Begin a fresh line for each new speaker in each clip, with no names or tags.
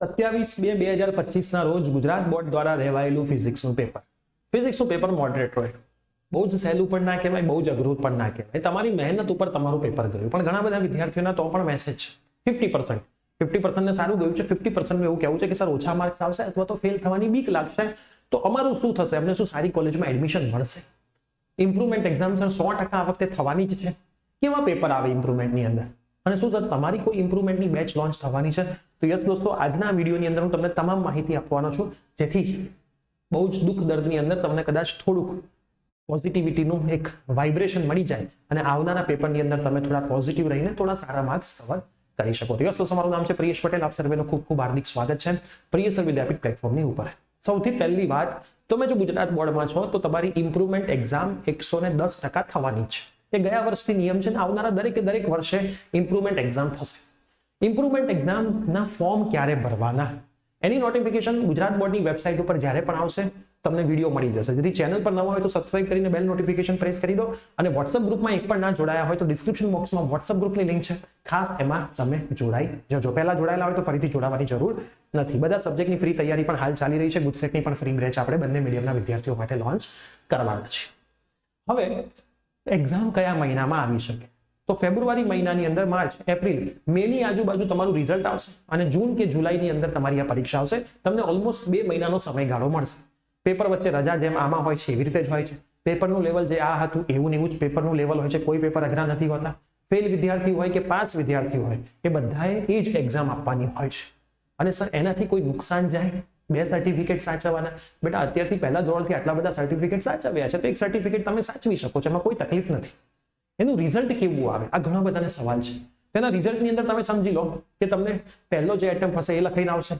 27/2/2025 ના રોજ ગુજરાત બોર્ડ દ્વારા લેવાયેલું ફિઝિક્સનું પેપર મોડરેટ હોય. બહુ જ સહેલું પણ ના કહેવાય, બહુ જ અઘરું પણ ના કહેવાય. તમારી મહેનત ઉપર તમારું પેપર ગયું. પણ ઘણા બધા વિદ્યાર્થીઓના તો પણ મેસેજ છે 50% ને સારું ગયું છે, 50% એવું કહેવું છે કે સર ઓછા માર્ક્સ આવશે અથવા તો ફેલ થવાની બીક લાગશે. તો અમારું શું થશે? અમને શું સારી કોલેજમાં એડમિશન મળશે? ઇમ્પ્રુવમેન્ટ એક્ઝામ સર 100% આ વખતે થવાની જ છે. કેવા પેપર આવે ઇમ્પ્રુવમેન્ટની અંદર? અને શું તમારી કોઈ ઇમ્પ્રુવમેન્ટની બેચ લોન્ચ થવાની છે? તો યસ દોસ્તો, આજના વિડીયોની અંદર હું તમને તમામ માહિતી આપવાનો છું, જેથી બહુ જ દુઃખ દર્દની અંદર તમને કદાચ થોડુંક પોઝિટિવિટીનું એક વાઇબ્રેશન મળી જાય અને આવનારા પેપરની અંદર તમે થોડા પોઝિટિવ રહીને થોડા સારા માર્ક્સ કવર કરી શકો. તો યસ દોસ્તો, મારું નામ છે પ્રિયેશ પટેલ. આપ સર્વેનું ખૂબ ખૂબ હાર્દિક સ્વાગત છે પ્રિય વિદ્યાપીઠ પ્લેટફોર્મની ઉપર. સૌથી પહેલી વાત, તમે જો ગુજરાત બોર્ડમાં છો તો તમારી ઇમ્પ્રુવમેન્ટ એક્ઝામ 110% થવાની છે. એ ગયા વર્ષથી નિયમ છે ને આવનારા દરેક વર્ષે ઇમ્પ્રુવમેન્ટ એક્ઝામ થશે. ઇમ્પ્રુવમેન્ટ એક્ઝામના ફોર્મ ક્યારે ભરવાના એની નોટિફિકેશન ગુજરાત બોર્ડની વેબસાઇટ ઉપર જ્યારે પણ આવશે તમને વિડીયો મળી જશે. જેથી ચેનલ પર નવા હોય તો સબસ્ક્રાઇબ કરીને બેલ નોટિફિકેશન પ્રેસ કરી દો. અને વોટ્સઅપ ગ્રુપમાં એક પણ ના જોડાયા હોય તો ડિસ્ક્રિપ્શન બોક્સમાં વોટ્સઅપ ગ્રુપની લિંક છે, ખાસ એમાં તમે જોડાઈ જજો. પહેલા જોડાયેલા હોય તો ફરીથી જોડાવાની જરૂર નથી. બધા સબ્જેક્ટની ફ્રી તૈયારી પણ હાલ ચાલી રહી છે. ગુજસેટની પણ ફ્રી બેચ આપણે બંને મીડિયમના વિદ્યાર્થીઓ માટે લોન્ચ કરવાના છે. હવે એક્ઝામ કયા મહિનામાં આવી શકે? તો ફેબ્રુઆરી મહિનાની અંદર, માર્ચ, એપ્રિલ, મે ની આજુબાજુ તમારું રિઝલ્ટ આવશે અને જૂન કે જુલાઈની અંદર તમારી આ પરીક્ષા આવશે. તમને ઓલમોસ્ટ 2 મહિનાનો સમયગાળો મળશે. પેપર વચ્ચે રજા જેમ આમાં હોય છે એવી રીતે જ હોય છે. પેપરનું લેવલ જે આ હતું એવું ને એવું જ પેપરનું લેવલ હોય છે. કોઈ પેપર અઘરા નથી હોતા. ફેલ વિદ્યાર્થી હોય કે પાસ વિદ્યાર્થી હોય, એ બધાએ એ જ એક્ઝામ આપવાની હોય છે. અને સર એનાથી કોઈ નુકસાન જાય? 2 સર્ટિફિકેટ સાચવવાના? બેટા, અત્યારથી પહેલા ધોરણથી આટલા બધા સર્ટિફિકેટ સાચવ્યા છે તો એક સર્ટિફિકેટ તમે સાચવી શકો છો, એમાં કોઈ તકલીફ નથી. એનું રિઝલ્ટ કેવું આવે, આ ઘણા બધાને સવાલ છે. તેના રિઝલ્ટની અંદર તમે સમજી લો કે તમને પહેલો જે એટેમ્પ હશે એ લખાઈને આવશે,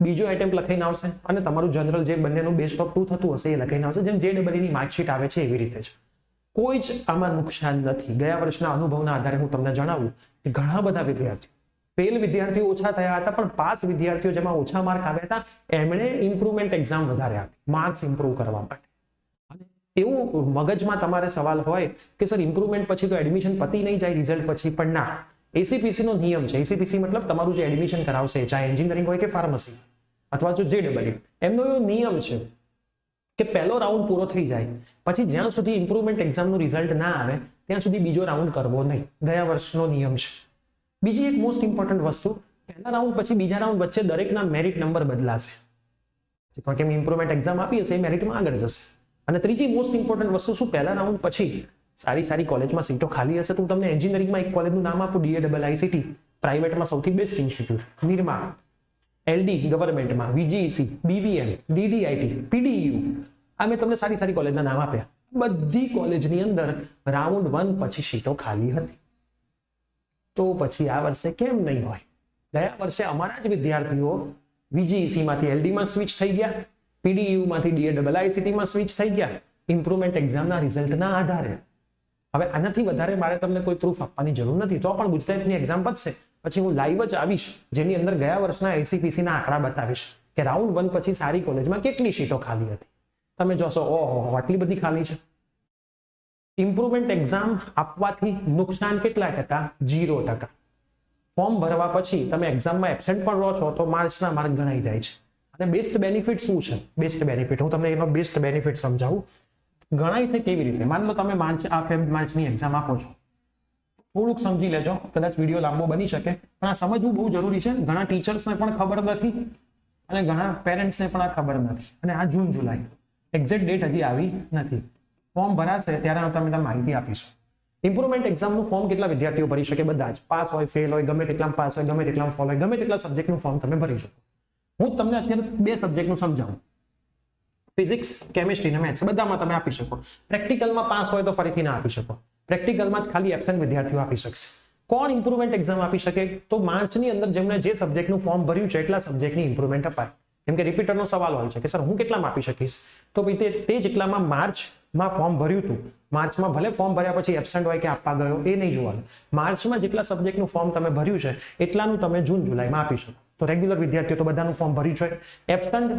બીજો એટેમ્પ લખાઈને આવશે અને તમારું જનરલ જે બંનેનું બેસ્ટ ઓફ 2 થતું હશે એ લખાઈને આવશે. જેમ JEE ની માર્કશીટ આવે છે એવી રીતે જ. કોઈ જ આમાં નુકસાન નથી. ગયા વર્ષના અનુભવના આધારે હું તમને જણાવું કે ઘણા બધા વિદ્યાર્થીઓ, ફેલ વિદ્યાર્થીઓ ઓછા થયા હતા, પણ પાસ વિદ્યાર્થીઓ જેમાં ઓછા માર્ક આવ્યા હતા એમણે ઇમ્પ્રુવમેન્ટ એક્ઝામ વધારે આપી માર્ક્સ ઇમ્પ્રુવ કરવા માટે. અને એવું મગજમાં તમારે સવાલ હોય કે સર ઇમ્પ્રુવમેન્ટ પછી તો એડમિશન પતી નહીં જાય રિઝલ્ટ પછી? પણ ના, ACPC નો નિયમ છે. ACPC મતલબ તમારું જે એડમિશન કરાવશે, ચાહે એન્જિનિયરિંગ હોય કે ફાર્મસી અથવા જો JEE, એમનો એવો નિયમ છે કે પહેલો રાઉન્ડ પૂરો થઈ જાય પછી જ્યાં સુધી ઇમ્પ્રુવમેન્ટ એક્ઝામનું રિઝલ્ટ ના આવે ત્યાં સુધી બીજો રાઉન્ડ કરવો નહીં. ગયા વર્ષનો નિયમ છે. બીજી એક મોસ્ટ ઇમ્પોર્ટન્ટ વસ્તુ, પહેલા રાઉન્ડ પછી બીજા રાઉન્ડ વચ્ચે દરેકના મેરિટ નંબર બદલાશે. કે ઇમ્પ્રુવમેન્ટ એક્ઝામ આપી હશે એ મેરિટમાં આગળ જશે. અને ત્રીજી મોસ્ટ ઇમ્પોર્ટન્ટ વસ્તુ, શું પહેલા રાઉન્ડ પછી સારી કોલેજમાં સીટો ખાલી હશે તો હું તમને એન્જિનિયરિંગમાં એક કોલેજનું નામ આપું, DAIICT, પ્રાઇવેટમાં સૌથી best institute, Nirma, LD ગવર્મેન્ટમાં, VGEC, BVM, DDIT, PDU. આ મેં તમને સારી કોલેજના નામ આપ્યા. બધી કોલેજની અંદર રાઉન્ડ 1 પછી સીટો ખાલી હતી. તો પછી આ વર્ષે કેમ નહીં હોય? ગયા વર્ષે અમારા જ વિદ્યાર્થીઓ VGEC માંથી LD માં સ્વિચ થઈ ગયા, PDU માંથી DAIICT માં સ્વિચ થઈ ગયા ઇમ્પ્રુવમેન્ટ એક્ઝામના રિઝલ્ટના આધારે. હવે આનાથી વધારે મારે તમને કોઈ પ્રૂફ આપવાની જરૂર નથી. તો પણ ગુજરાતની એક્ઝામ પતશે પછી હું લાઈવ જ આવીશ, જેની અંદર ગયા વર્ષના ACPC ના આંકડા બતાવીશ કે રાઉન્ડ 1 પછી સારી કોલેજમાં કેટલી સીટો ખાલી હતી. તમે જોશો, ઓહો, આટલી બધી ખાલી છે. ઇમ્પ્રુવમેન્ટ એક્ઝામ આપવાથી નુકસાન કેટલા ટકા? 0%. ફોર્મ ભરવા પછી તમે એક્ઝામમાં એબસેન્ટ પણ રહો છો તો માર્ચના માર્ક ગણાઈ જાય છે. અને બેસ્ટ બેનિફિટ શું છે? બેસ્ટ બેનિફિટ હું તમને એનો બેસ્ટ બેનિફિટ સમજાવું. ગણાય છે કેવી રીતે? માન લો તમે માર્ચની એક્ઝામ આપો છો, થોડુંક સમજી લેજો, કદાચ વિડીયો લાંબો બની શકે પણ આ સમજવું બહુ જરૂરી છે. ઘણા ટીચર્સને પણ ખબર નથી અને ઘણા પેરેન્ટ્સને પણ આ ખબર નથી. અને આ જૂન જુલાઈ એક્ઝેક્ટ ડેટ હજી આવી નથી. ફોર્મ ભરાશે ત્યારે તમને માહિતી આપીશું. ઇમ્પ્રુવમેન્ટ એક્ઝામનું ફોર્મ કેટલા વિદ્યાર્થીઓ ભરી શકે? બધા જ. પાસ હોય, ફેલ હોય, ગમે તેટલા પાસ હોય, ગમે તેટલા ફોલ હોય, ગમે તેટલા સબ્જેક્ટનું ફોર્મ તમે ભરી શકો. હું તમને અત્યારે 2 સબ્જેક્ટનું સમજાવું, ફિઝિક્સ, કેમિસ્ટ્રી અને મેથ્સ. બધામાં તમે આપી શકો. પ્રેક્ટિકલમાં પાસ હોય તો ફરીથી ના આપી શકો. પ્રેક્ટિકલમાં જ ખાલી એબસેન્ટ વિદ્યાર્થીઓ આપી શકશે. કોણ ઇમ્પ્રુવમેન્ટ એક્ઝામ આપી શકે? તો માર્ચની અંદર જેમણે જે સબ્જેક્ટનું ફોર્મ ભર્યું છે એટલા સબ્જેક્ટની ઇમ્પ્રુવમેન્ટ અપાય. કેમ કે રિપીટરનો સવાલ હોય છે કે સર હું કેટલામાં આપી શકીશ? તો ભાઈ તે જેટલામાં માર્ચમાં ફોર્મ ભર્યું હતું, માર્ચમાં ભલે ફોર્મ ભર્યા પછી એબસેન્ટ હોય કે આપવા ગયો એ નહીં જોવાનું. માર્ચમાં જેટલા સબ્જેક્ટનું ફોર્મ તમે ભર્યું છે એટલાનું તમે જૂન જુલાઈમાં આપી શકો. તો રેગ્યુલર વિદ્યાર્થીઓ તો બધાનું ફોર્મ ભર્યું છે. એબસેન્ટ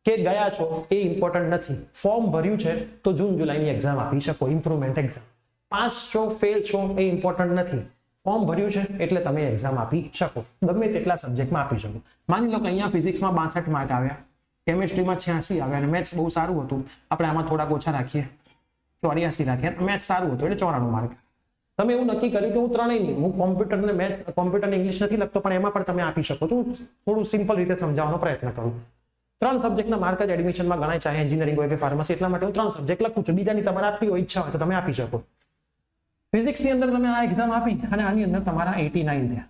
કે ગયા છો એ ઇમ્પોર્ટન્ટ નથી. ફોર્મ ભર્યું છે તો જૂન જુલાઈની એક્ઝામ આપી શકો, ઇમ્પ્રુવમેન્ટ એક્ઝામ. પાસ છો, ફેલ છો એ ઇમ્પોર્ટન્ટ નથી. ફોર્મ ભર્યું છે એટલે તમે એક્ઝામ આપી શકો, ગમે તેટલા સબ્જેક્ટમાં આપી શકો. માની લો કે અહીંયા ફિઝિક્સમાં 62 માર્ક આવ્યા, કેમેસ્ટ્રીમાં 86 આવ્યા અને મેથ્સ બહુ સારું હતું, આપણે આમાં થોડાક ઓછા રાખીએ, 84 રાખીએ, મેથ્સ સારું હતું એટલે 94 માર્ક. તમે એવું નક્કી કર્યું કે હું ત્રણેય નહીં, હું કોમ્પ્યુટર ને મેથ્સ, કોમ્પ્યુટર ને ઇંગ્લિશ નથી લખતો, પણ એમાં પણ તમે આપી શકો છો. થોડું સિમ્પલ રીતે સમજાવવાનો પ્રયત્ન કરું. 3 સબ્જેક્ટના માર્ક જ એડમિશનમાં ગણાય, ચાહે એન્જિનિયરિંગ હોય કે ફાર્મસી. એટલા માટે હું 3 સબ્જેક્ટ લખું છું. બીજાની તમારે આપવી હોય ઈચ્છા હોય તો તમે આપી શકો. ફિઝિક્સની અંદર તમે આ એક્ઝામ આપી અને આની અંદર તમારા 89 થયા.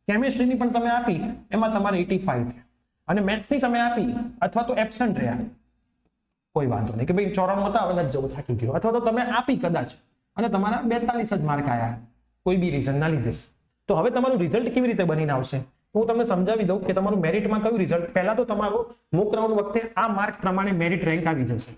કેમેસ્ટ્રીની પણ તમે આપી, એમાં તમારે 85 થયા. અને મેથ્સની તમે આપી અથવા તો એબસન્ટ રહ્યા, કોઈ વાંધો નહીં કે ભાઈ 94 હતા, હવે જવું થાકી ગયો, અથવા તો તમે આપી કદાચ અને તમારા 42 જ માર્ક આવ્યા કોઈ બી રીઝનના લીધે. તો હવે તમારું રિઝલ્ટ કેવી રીતે બનીને આવશે હું તમને સમજાવી દઉં કે તમારું મેરિટમાં કયું રિઝલ્ટ. પહેલા તો તમારું મોક રાઉન્ડ વખતે આ માર્ક પ્રમાણે મેરિટ રેન્ક આવી જશે.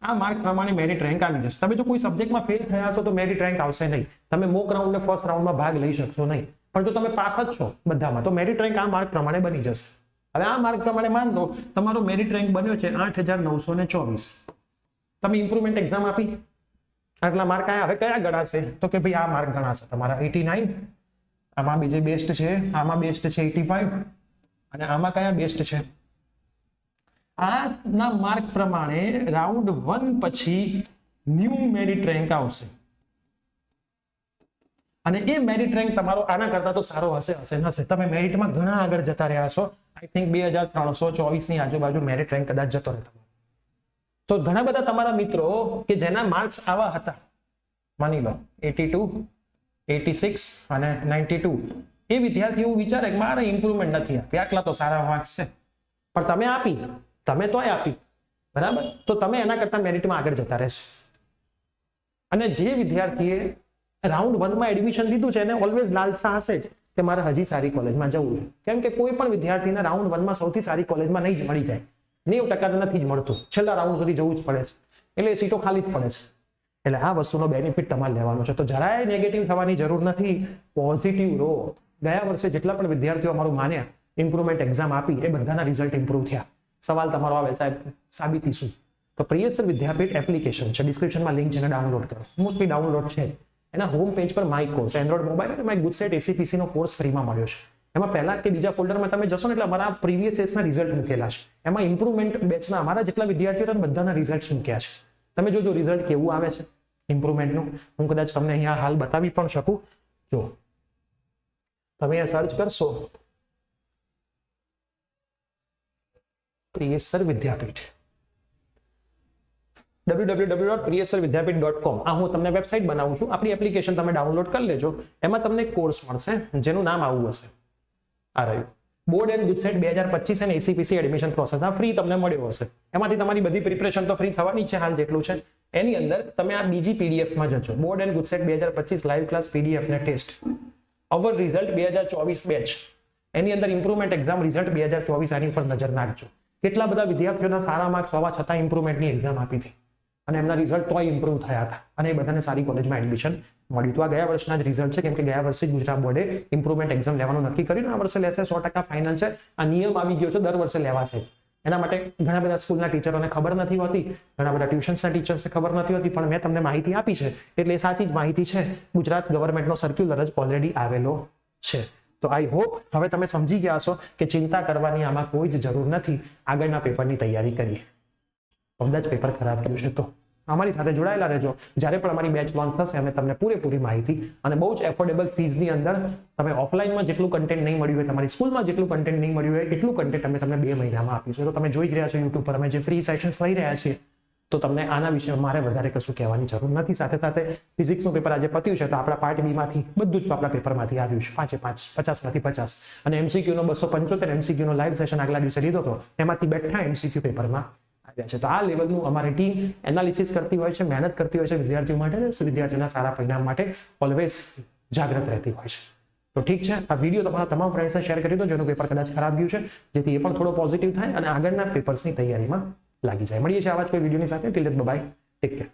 આ માર્ક પ્રમાણે મેરિટ રેન્ક આવી જશે. તમે જો કોઈ સબ્જેક્ટમાં ફેલ થયા છો તો મેરિટ રેન્ક આવશે નહીં. તમે મોક રાઉન્ડ ને ફર્સ્ટ રાઉન્ડમાં ભાગ લઈ શકશો નહીં. પણ જો તમે પાસ જ છો બધામાં તો મેરિટ રેન્ક આ માર્ક પ્રમાણે બની જશે. હવે આ માર્ક પ્રમાણે માન લો તમારો મેરિટ રેન્ક બન્યો છે 8924. તમે ઇમ્પ્રુવમેન્ટ એક્ઝામ આપી, આટલા માર્ક આવ્યા, હવે કયા ગણાશે તો કે ભાઈ આ માર્ક ગણાશે તમારા 89, આમાં બીજે બેસ્ટ છે, આમાં બેસ્ટ છે 85 અને આમાં કયા બેસ્ટ છે. આના માર્ક પ્રમાણે રાઉન્ડ 1 પછી ન્યૂ મેરિટ રેન્ક આવશે અને એ મેરિટ રેન્ક તમારો આના કરતા તો સારો હશે. તમે મેરિટમાં ઘણા આગળ જતા રહ્યા છો. આઈ થિંક 2324 ની આજુબાજુ મેરિટ રેન્ક કદાચ જતો રહે. તો ઘણા બધા તમારા મિત્રો કે જેના માર્ક્સ આવા હતા, માની લો 82, 86 અને 92, એ વિદ્યાર્થી એવું વિચારે કે મારે ઇમ્પ્રુવમેન્ટ નથી આપી, આટલા તો સારા માર્ક્સ છે, પણ તમે આપી, તમે તોય આપી, બરાબર, તો તમે એના કરતા મેરિટમાં આગળ જતા રહેશો. અને જે વિદ્યાર્થીએ રાઉન્ડ 1 માં એડમિશન લીધું છે એને ઓલવેઝ લાલસા હશે જ કે મારે હજી સારી કોલેજમાં જવું છે. કેમ કે કોઈ પણ વિદ્યાર્થીને રાઉન્ડ 1 માં સૌથી સારી કોલેજમાં નહીં જ મળી જાય. 90% નથી જ મળતું, છેલ્લા રાઉન્ડ સુધી જવું જ પડે છે, એટલે સીટો ખાલી જ પડે છે. એટલે આ વસ્તુનો બેનિફિટ તમારે લેવાનો છે. તો જરાય નેગેટિવ થવાની જરૂર નથી, પોઝિટિવ રહો. ગયા વર્ષે જેટલા પણ વિદ્યાર્થીઓ અમારું માન્યા ઇમ્પ્રુવમેન્ટ એક્ઝામ આપી એ બધાના રિઝલ્ટ ઇમ્પ્રુવ થયા. સવાલ તમારો આવે સાહેબ સાબિતી શું? તો પ્રિયસર વિદ્યાપીઠ એપ્લિકેશન છે, ડિસ્ક્રિપ્શનમાં લિંક છે, એને ડાઉનલોડ કરો. મોસ્ટલી ડાઉનલોડ છે. એના હોમ પેજ પર માય કોર્સ, એન્ડ્રોઇડ મોબાઈલ અને my GUJCET ACPC no course ફ્રીમાં મળ્યો છે. એમાં પહેલા કે બીજા ફોલ્ડરમાં તમે જશો ને એટલે અમારા પ્રીવિયસ યર્સના રિઝલ્ટ મૂકેલા છે. એમાં ઇમ્પ્રુવમેન્ટ બેચના અમારા જેટલા વિદ્યાર્થીઓ હતા બધાના રિઝલ્ટ મૂક્યા છે. તમે જોજો રિઝલ્ટ કેવું આવે છે ઇમ્પ્રુવમેન્ટનું. હું કદાચ તમને અહીંયા હાલ બતાવી પણ શકું. જો તમે અહીંયા સર્ચ કરશો પ્રિયસર વિદ્યાપીઠ, www.priyasarvidyapith.com, આ હું તમને વેબસાઇટ બનાવું છું. આપણી એપ્લિકેશન તમે ડાઉનલોડ કરી લેજો. એમાં તમને કોર્સ મળશે જેનું નામ આવું હશે, આ રહ્યું, બોર્ડ એન્ડ ગુજસેટ 2025 અને એસીપીસી એડમિશન પ્રોસેસ. આ ફ્રી તમને મળ્યો હશે. એમાંથી તમારી બધી પ્રિપરેશન તો ફ્રી થવાની છે હાલ જેટલું છે. એની અંદર તમે આ બીજી પીડીએફમાં જજો, board and GUJCET 2025 live class PDF ને ટેસ્ટ, અવર રિઝલ્ટ 2024 બેચ. એની અંદર ઇમ્પ્રુવમેન્ટ એક્ઝામ રિઝલ્ટ 2024, આની ઉપર નજર નાખજો. કેટલા બધા વિદ્યાર્થીઓના સારા માર્ક્સ હોવા છતાં ઇમ્પ્રુવમેન્ટની એક્ઝામ આપી હતી અને એમના રિઝલ્ટ તોય ઇમ્પ્રુવ થયા હતા અને એ બધાને સારી કોલેજમાં એડમિશન મળ્યું. તો આ ગયા વર્ષના જ રિઝલ્ટ છે, કેમ કે ગયા વર્ષે ગુજરાત બોર્ડે ઇમ્પ્રુવમેન્ટ એક્ઝામ લેવાનું નક્કી કર્યું. આ વર્ષે લેશે 100% ફાઇનલ છે. આ નિયમ આવી ગયો છે, દર વર્ષે લેવાશે. એના માટે ઘણા બધા સ્કૂલના ટીચરોને ખબર નથી હોતી, ઘણા બધા ટ્યુશન્સના ટીચર્સને ખબર નથી હોતી, પણ મેં તમને માહિતી આપી છે એટલે એ સાચી જ માહિતી છે. ગુજરાત ગવર્મેન્ટનો સર્ક્યુલર જ ઓલરેડી આવેલો છે. તો આઈ હોપ હવે તમે સમજી ગયા હશો કે ચિંતા કરવાની આમાં કોઈ જ જરૂર નથી. આગળના પેપરની તૈયારી કરીએ. કદાચ પેપર ખરાબ થયું છે તો અમારી સાથે જોડાયેલા રહેજો. જ્યારે પણ અમારી બેચ લોન્ચ થશે અમે તમને પૂરેપૂરી માહિતી અને બહુ જ એફોર્ડેબલ ફીઝની અંદર તમે ઓફલાઈનમાં જેટલું કન્ટેન્ટ નહીં મળ્યું હોય, તમારી સ્કૂલમાં જેટલું કન્ટેન્ટ નહીં મળ્યું હોય એટલું કન્ટેન્ટ અમે તમને 2 મહિનામાં આપીશું. તો તમે જોઈ જ રહ્યા છો યુટ્યુબ પર અમે જે ફ્રી સેશન્સ લઈ રહ્યા છીએ, તો તમને આના વિશે મારે વધારે કશું કહેવાની જરૂર નથી. સાથે સાથે ફિઝિક્સનું પેપર આજે પત્યું છે તો આપણા પાર્ટ બી માંથી બધું જ આપણા પેપરમાંથી આવ્યું છે, 5 એ 5, 50 માંથી 50. અને એમસીક્યુ નો 275 એમસીક્યુ નો લાઈવ સેશન આગલા દિવસે લીધો હતો, એમાંથી બેઠા એમસીક્યુ પેપરમાં આવ્યા છે. તો આ લેવલનું અમારી ટીમ એનાલિસિસ કરતી હોય છે, મહેનત કરતી હોય છે વિદ્યાર્થીઓ માટે, વિદ્યાર્થીઓના સારા પરિણામ માટે ઓલવેઝ જાગૃત રહેતી હોય છે. તો ઠીક છે, આ વિડીયો તમારા તમામ ફ્રેન્ડ્સને શેર કરી દો જેનું પેપર કદાચ ખરાબ ગયું છે, જેથી એ પણ થોડો પોઝિટિવ થાય અને આગળના પેપર્સની તૈયારીમાં લાગી જાય. મળીએ છીએ આવા જ કોઈ વિડીયોની સાથે. Till then by, take care.